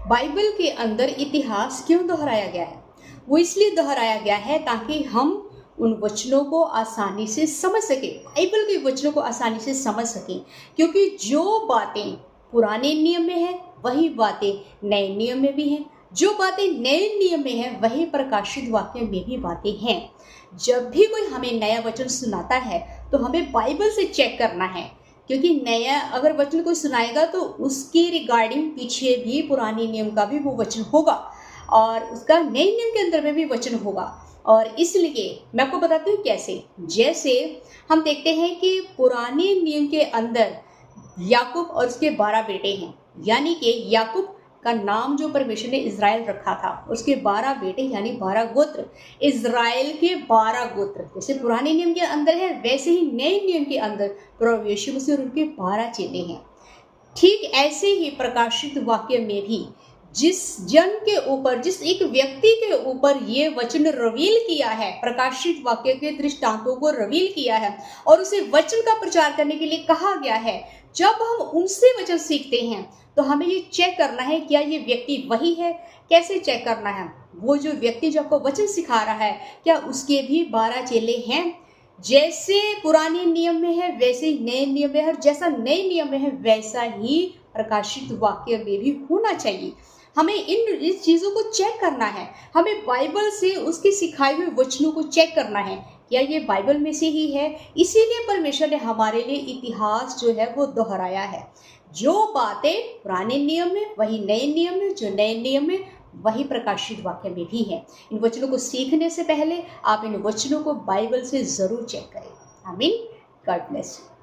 Bible के अंदर इतिहास क्यों दोहराया गया है? वो इसलिए दोहराया गया है ताकि हम उन वचनों को आसानी से समझ सकें, बाइबल के वचनों को आसानी से समझ सकें। क्योंकि जो बातें पुराने नियम में है वही बातें नए नियम में भी हैं। जो बातें नए नियम में है वही प्रकाशित वाक्य में भी बातें हैं। जब भी कोई हमें नया वचन सुनाता है तो हमें बाइबल से चेक करना है, क्योंकि नया अगर वचन कोई सुनाएगा तो उसके रिगार्डिंग पीछे भी पुराने नियम का भी वो वचन होगा और उसका नए नियम के अंदर में भी वचन होगा। और इसलिए मैं आपको बताती हूँ कैसे। जैसे हम देखते हैं कि पुराने नियम के अंदर याकूब और उसके 12 बेटे हैं, यानी कि याकूब का नाम जो परमेश्वर ने इज़राइल रखा था, उसके 12 बेटे यानी 12 गोत्र, इज़राइल के 12 गोत्र। जैसे पुराने नियम के अंदर है वैसे ही नए नियम के अंदर प्रभु यीशु मसीह और उनके 12 चेले हैं। ठीक ऐसे ही प्रकाशित वाक्य में भी जिस जन के ऊपर, जिस एक व्यक्ति के ऊपर ये वचन रिवील किया है, प्रकाशित वाक्य के दृष्टांतों को रिवील किया है और उसे वचन का प्रचार करने के लिए कहा गया है, जब हम उनसे वचन सीखते हैं तो हमें ये चेक करना है क्या ये व्यक्ति वही है। कैसे चेक करना है? वो जो व्यक्ति जो आपको वचन सिखा रहा है क्या उसके भी 12 चेले हैं? जैसे पुराने नियम में है वैसे ही नए नियम में है, और जैसा नए नियम में है वैसा ही प्रकाशित वाक्य में भी होना चाहिए। हमें इस चीज़ों को चेक करना है। हमें बाइबल से उसके सिखाए हुए वचनों को चेक करना है, क्या ये बाइबल में से ही है। इसीलिए परमेश्वर ने हमारे लिए इतिहास जो है वो दोहराया है। जो बातें पुराने नियम में वही नए नियम में, जो नए नियम में वही प्रकाशित वाक्य में भी है। इन वचनों को सीखने से पहले आप इन वचनों को बाइबल से ज़रूर चेक करें। आमीन। God bless you.